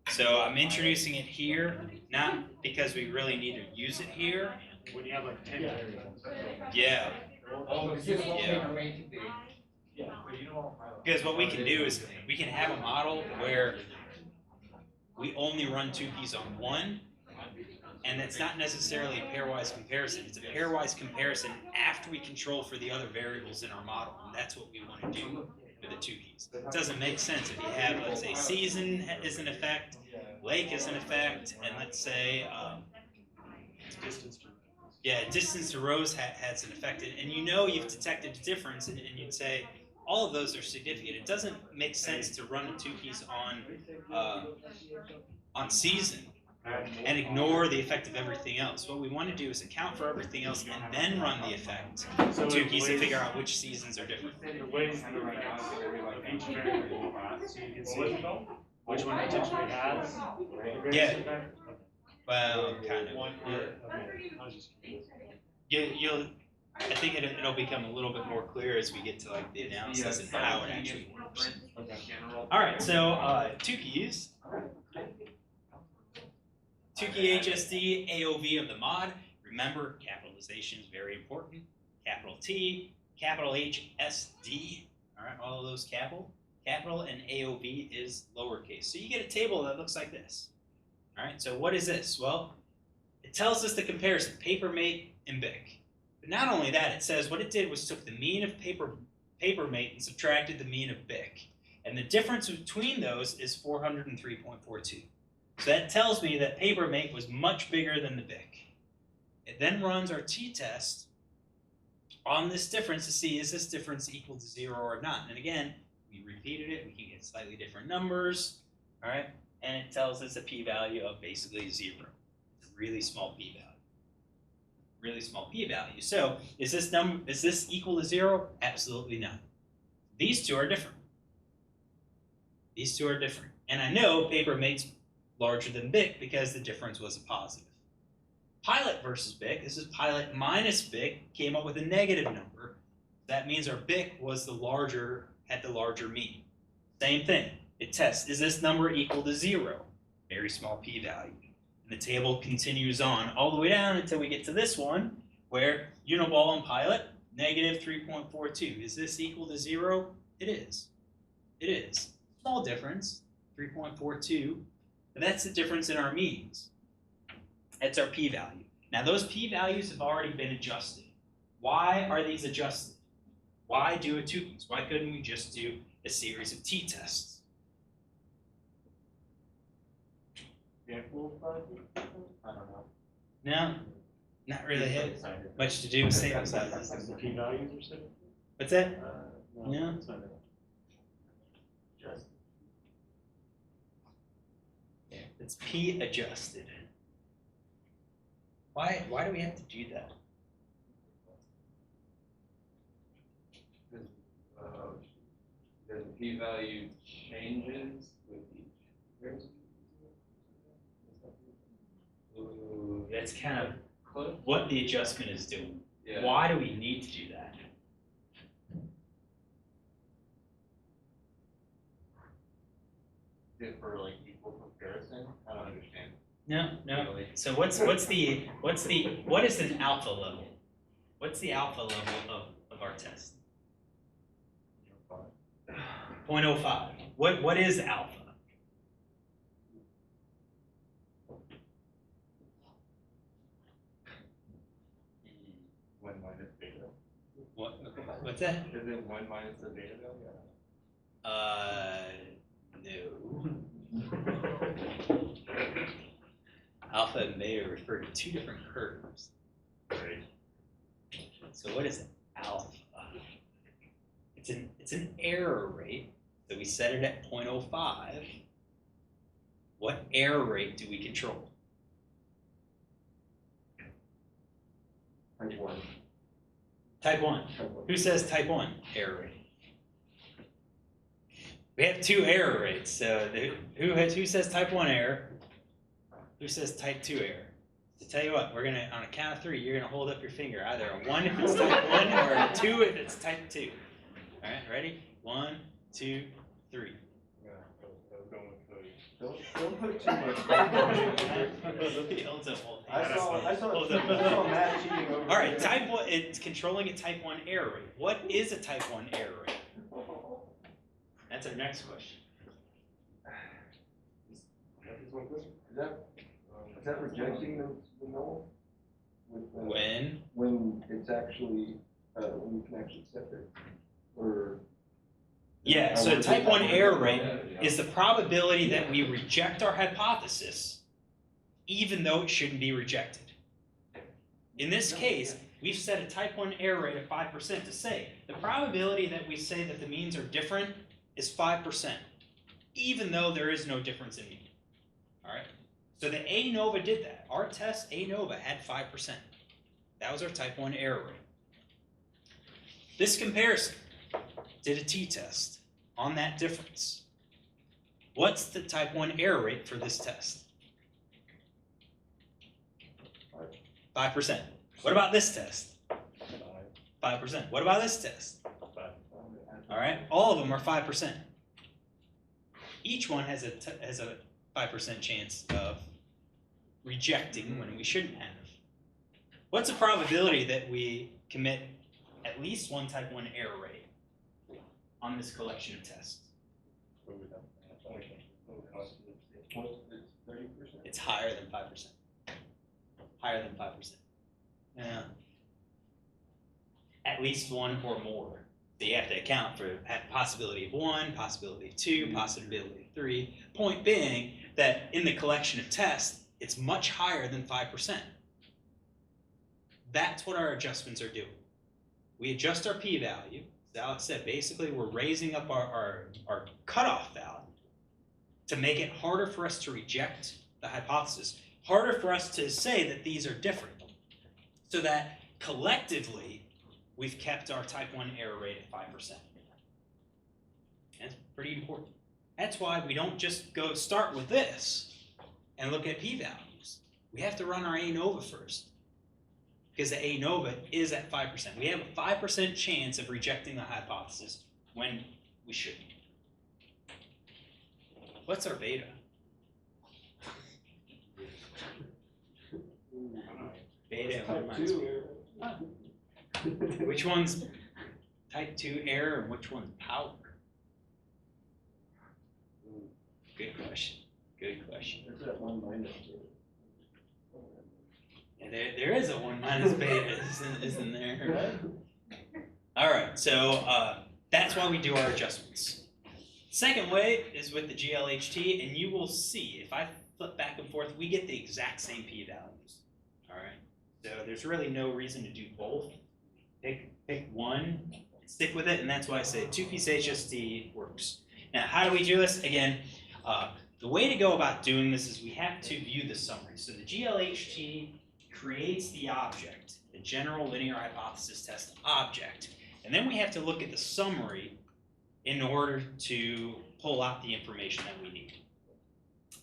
So I'm introducing it here, not because we really need to use it here. When you have like 10 variables. Yeah, Oh, because you won't Yeah. make them way too big. because what we can do is we can have a model where we only run two keys on one, and it's not necessarily a pairwise comparison. It's a pairwise comparison after we control for the other variables in our model, and that's what we want to do with the two keys. It doesn't make sense if you have, let's say, season is an effect, lake is an effect, and let's say, Distance to distance to rows has an effect, and you know you've detected a difference, and you'd say all of those are significant. It doesn't make sense to run the two keys on season and ignore the effect of everything else. What we want to do is account for everything else and then run the effect So two it keys to weighs- figure out which seasons are different. the ways the effects of each variable, so you can see which one potentially has the greatest Yeah. effect. Well, kind of. Okay, I was just curious. I think it'll become a little bit more clear as we get to like the analysis and how it actually works. All right, so two keys. Two key HSD, AOV of the mod. Remember, capitalization is very important. Capital T, capital HSD. All right, all of those capital, and AOV is lowercase. So you get a table that looks like this. All right, so what is this? Well, it tells us the comparison, Papermate and BIC. But not only that, it says what it did was took the mean of Papermate and subtracted the mean of BIC. And the difference between those is 403.42. So that tells me that Papermate was much bigger than the BIC. It then runs our t-test on this difference to see is this difference equal to 0 or not. And again, we repeated it, we can get slightly different numbers, all right? And it tells us a p-value of basically 0. It's a really small p-value. Really small p-value. So is this equal to 0? Absolutely not. These two are different. These two are different. And I know Papermate's larger than BIC because the difference was a positive. Pilot versus BIC, this is Pilot minus BIC, came up with a negative number. That means our BIC was had the larger mean. Same thing. It tests, is this number equal to 0? Very small p-value. And the table continues on all the way down until we get to this one, where Uniball and Pilot, negative 3.42. Is this equal to 0? It is. It is. Small difference, 3.42. But that's the difference in our means. That's our p-value. Now those p-values have already been adjusted. Why are these adjusted? Why do a two keys? Why couldn't we just do a series of t-tests? I don't know. No, not really had much to do with sample sizes. The p values or something? What's that? No. No. It's p adjusted. Why do we have to do that? the p-value changes with each variable? Ooh, that's kind of Close? what the adjustment is doing. Yeah. Why do we need to do that? Is it for like equal comparison? I don't understand. No. Really. So what is an alpha level? What's the alpha level of our test? 0.05. What is alpha? One minus beta. What's that? Is it one minus the beta though? No. Alpha and beta refer to two different curves. Right. So what is alpha? It's an error rate. So we set it at 0.05. What error rate do we control? Type 1. Type 1. Who says type 1 error rate? We have two error rates. So who says type 1 error? Who says type 2 error? So tell you what, we're gonna, on a count of 3, you're gonna hold up your finger, either a 1 if it's type 1 or a 2 if it's type 2. All right, ready? 1, 2, 3. Yeah, I was going with Cody. Don't put too much weight on it. He holds up all I saw Hold up. Matt cheating over All right, there. type 1, it's controlling a type 1 error rate. What is a type 1 error rate? That's our next question. Is that rejecting the null? With, When? it's actually, when you can actually set it? Or? Yeah, so type 1 error rate is the probability that we reject our hypothesis even though it shouldn't be rejected. In this case, we've set a type 1 error rate of 5% to say the probability that we say that the means are different is 5%, even though there is no difference in mean. All right? So the ANOVA did that. Our test, ANOVA, had 5%. That was our type 1 error rate. This comparison did a t-test on that difference. What's the type 1 error rate for this test? 5%. What about this test? 5%. What about this test? All right, all of them are 5%. Each one has a 5% chance of rejecting when we shouldn't have. What's the probability that we commit at least one type 1 error rate on this collection of tests? It's higher than 5%. Higher than 5%. Yeah. At least one or more. So you have to account for possibility of 1, possibility of 2, possibility of 3. Point being that in the collection of tests, it's much higher than 5%. That's what our adjustments are doing. We adjust our p-value. As Alex said, basically we're raising up our cutoff value to make it harder for us to reject the hypothesis, harder for us to say that these are different, so that collectively we've kept our type 1 error rate at 5%. That's pretty important. That's why we don't just go start with this and look at p-values. We have to run our ANOVA first, because the ANOVA is at 5%. We have a 5% chance of rejecting the hypothesis when we shouldn't. What's our beta? Beta and Type 1 minus. 2. Which one's type 2 error and which one's power? Good question. Good question. There's that 1 minus. Yeah, there is a 1 minus beta, isn't there? All right, so that's why we do our adjustments. Second way is with the GLHT, and you will see if I flip back and forth, we get the exact same p-values. All right, so there's really no reason to do both. Pick one, stick with it, and that's why I say 2-piece HST works. Now, how do we do this? Again, the way to go about doing this is we have to view the summary. So the GLHT creates the object, the general linear hypothesis test object, and then we have to look at the summary in order to pull out the information that we need.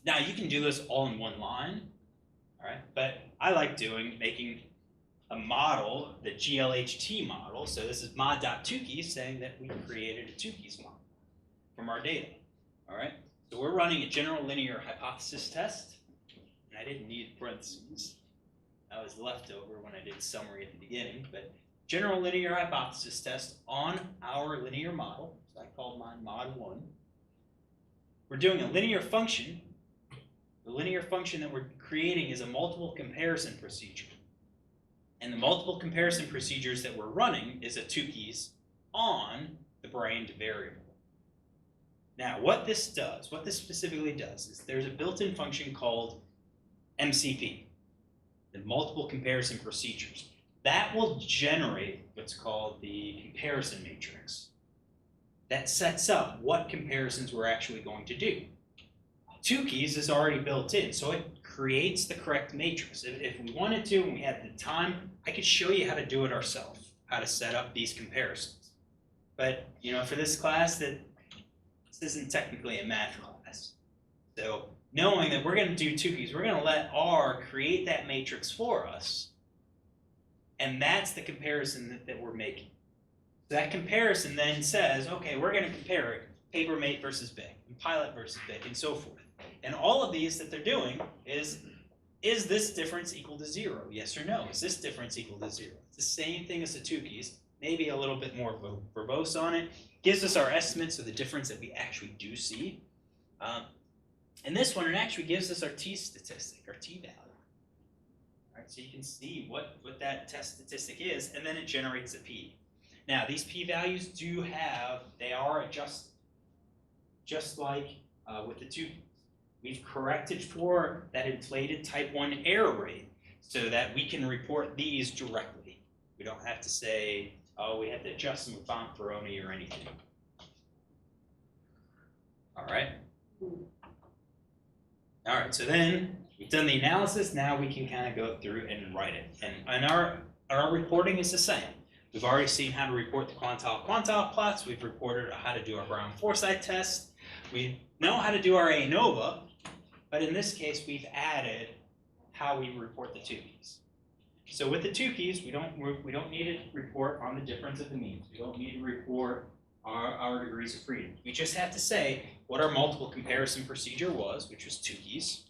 Now you can do this all in one line, all right? But I like making a model, the GLHT model. So this is mod.2keys saying that we created a 2keys model from our data, all right? So we're running a general linear hypothesis test, and I didn't need parentheses. That was leftover when I did summary at the beginning, but general linear hypothesis test on our linear model. So I called mine mod 1. We're doing a linear function. The linear function that we're creating is a multiple comparison procedure. And the multiple comparison procedures that we're running is a 2keys on the brained variable. Now, what this specifically does, is there's a built-in function called MCP, the multiple comparison procedures. That will generate what's called the comparison matrix. That sets up what comparisons we're actually going to do. 2keys is already built in, so it creates the correct matrix. If we wanted to and we had the time, I could show you how to do it ourselves, how to set up these comparisons. But for this class, this isn't technically a math class. So knowing that we're going to do 2keys, we're going to let R create that matrix for us, and that's the comparison that we're making. So that comparison then says, okay, we're going to compare it, Papermate versus BIC, and Pilot versus BIC, and so forth. And all of these that they're doing is this difference equal to 0? Yes or no? Is this difference equal to 0? It's the same thing as the 2keys, maybe a little bit more verbose on it. Gives us our estimates of the difference that we actually do see. And this one, it actually gives us our t statistic, our t value. All right, so you can see what that test statistic is, and then it generates a p. Now, these p values they are adjusted, just like with the 2keys. We've corrected for that inflated type 1 error rate so that we can report these directly. We don't have to say, oh, we have to adjust them with Bonferroni or anything. All right. All right, so then we've done the analysis. Now we can kind of go through and write it. And our reporting is the same. We've already seen how to report the quantile plots. We've reported how to do our Brown-Forsyth test. We know how to do our ANOVA, but in this case, we've added how we report the 2keys. So with the 2keys, we don't need to report on the difference of the means. We don't need to report our degrees of freedom. We just have to say what our multiple comparison procedure was, which was 2keys.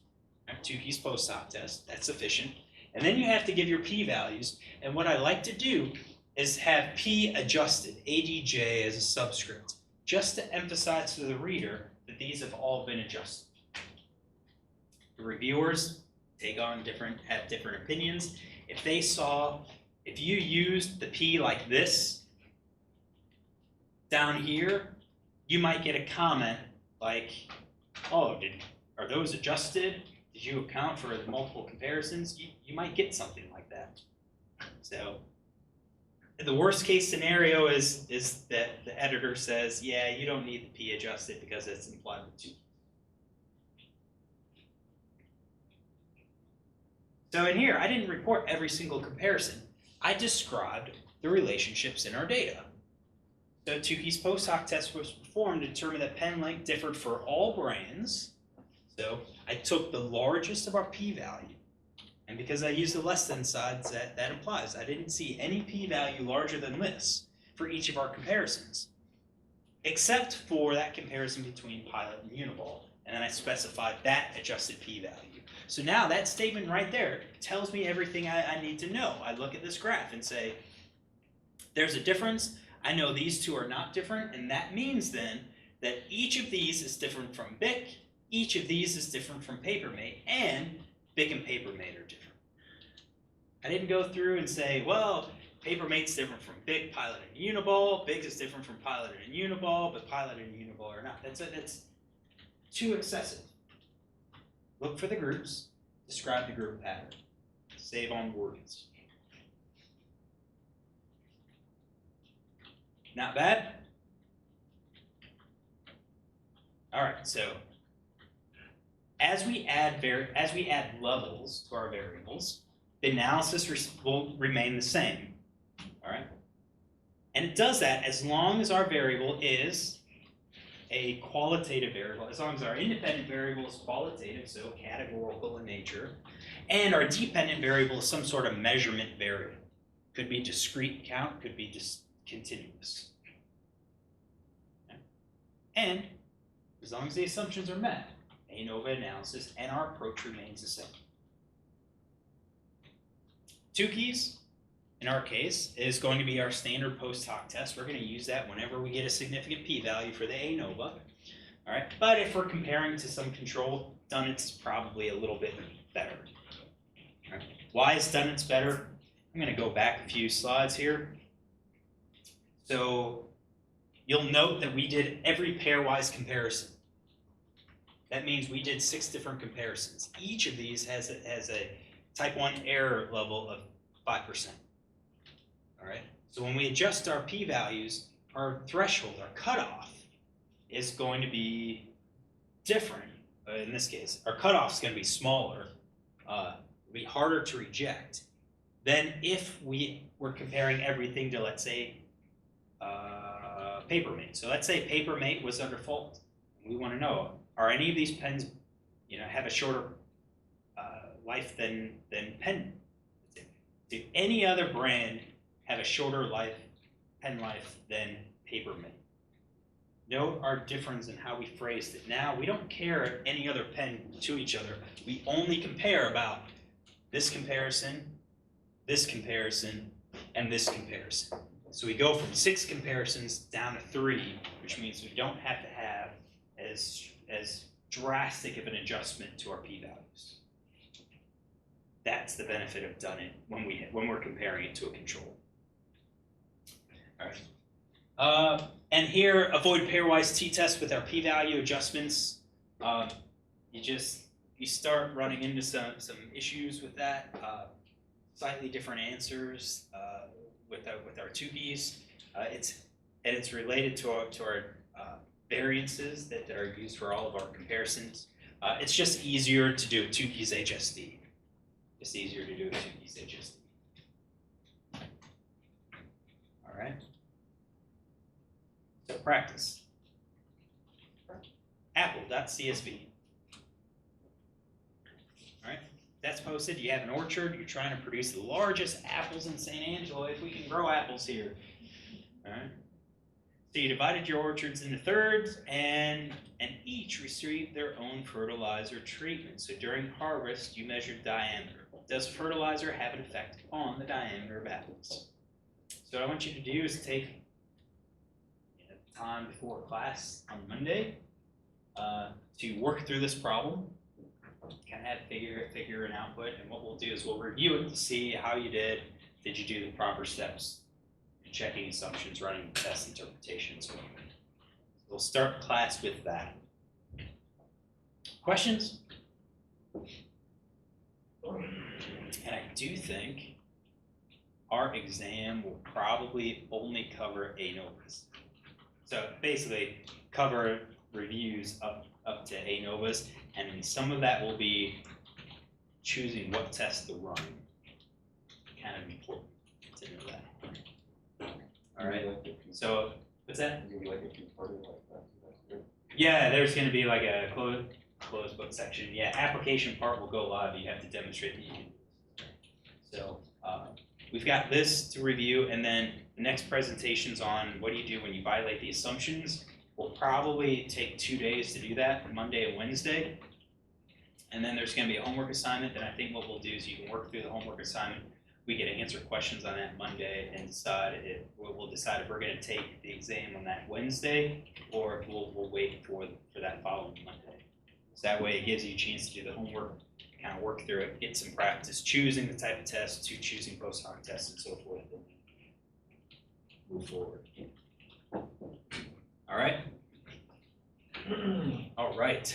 2keys post hoc test. That's sufficient. And then you have to give your p-values. And what I like to do is have p adjusted, ADJ as a subscript, just to emphasize to the reader that these have all been adjusted. The reviewers have different opinions. If you used the p like this down here, you might get a comment like, oh, are those adjusted? Did you account for the multiple comparisons? You might get something like that. So the worst case scenario is that the editor says, yeah, you don't need the p adjusted because it's implied with 2. So in here, I didn't report every single comparison. I described the relationships in our data. So 2keys post hoc test was performed to determine that pen length differed for all brands. So I took the largest of our p-value, and because I used the less than signs, that implies I didn't see any p-value larger than this for each of our comparisons, except for that comparison between Pilot and Uniball, and then I specified that adjusted p-value. So now that statement right there tells me everything I need to know. I look at this graph and say, there's a difference. I know these two are not different, and that means then that each of these is different from BIC, each of these is different from Papermate, and BIC and Papermate are different. I didn't go through and say, well, Papermate's different from BIC, Pilot, and Uniball, BIC is different from Pilot and Uniball, but Pilot and Uniball are not. That's too excessive. Look for the groups, describe the group pattern, save on words. Not bad? All right, so as we add levels to our variables, the analysis will remain the same. All right, and it does that as long as our variable is a qualitative variable, as long as our independent variable is qualitative, so categorical in nature, and our dependent variable is some sort of measurement variable. Could be discrete count, could be just continuous. Okay. And as long as the assumptions are met, ANOVA analysis and our approach remains the same. Two keys, in our case, is going to be our standard post hoc test. We're going to use that whenever we get a significant p-value for the ANOVA. All right, but if we're comparing to some control, Dunnett's probably a little bit better. All right. Why is Dunnett's better? I'm going to go back a few slides here. So you'll note that we did every pairwise comparison. That means we did 6 different comparisons. Each of these has a type 1 error level of 5%. All right. So when we adjust our p-values, our threshold, our cutoff, is going to be different. In this case, our cutoff is going to be smaller. It'll be harder to reject than if we were comparing everything to, let's say, Papermate. So let's say Papermate was under fault. We want to know, are any of these pens, have a shorter life than pen? Do any other brand have a shorter pen life than Papermate? Note our difference in how we phrased it. Now, we don't care any other pen to each other. We only compare about this comparison, and this comparison. So we go from 6 comparisons down to 3, which means we don't have to have as drastic of an adjustment to our p-values. That's the benefit of Dunnett when we're comparing it to a control. All right. And here, avoid pairwise t-test with our p-value adjustments. You start running into some issues with that. Slightly different answers with our 2Ps. It's related to our variances that are used for all of our comparisons. It's just easier to do a 2Ps HSD. It's easier to do a 2Ps HSD. All right. So practice. Apple.csv. All right. That's posted. You have an orchard. You're trying to produce the largest apples in San Angelo if we can grow apples here. All right. So you divided your orchards into thirds, and each received their own fertilizer treatment. So during harvest, you measured diameter. Does fertilizer have an effect on the diameter of apples? So what I want you to do is take time before class on Monday to work through this problem. Kind of have figure and output, and what we'll do is we'll review it to see how you did. Did you do the proper steps? Checking assumptions, running test interpretations. So we'll start class with that. Questions? And I do think our exam will probably only cover ANOVAs. So basically cover reviews up to ANOVAs, and some of that will be choosing what test to run. Kind of important to know that. All right. So what's that? Yeah, there's going to be like a closed book section. Yeah, application part will go live. You have to demonstrate that you can. So we've got this to review, and then the next presentation's on what do you do when you violate the assumptions. We'll probably take 2 days to do that, Monday and Wednesday. And then there's going to be a homework assignment. And I think what we'll do is you can work through the homework assignment. We get to answer questions on that Monday and we'll decide if we're going to take the exam on that Wednesday or if we'll wait for that following Monday. So that way it gives you a chance to do the homework, kind of work through it, get some practice choosing the type of test, choosing post hoc tests and so forth, and move forward. All right. All right.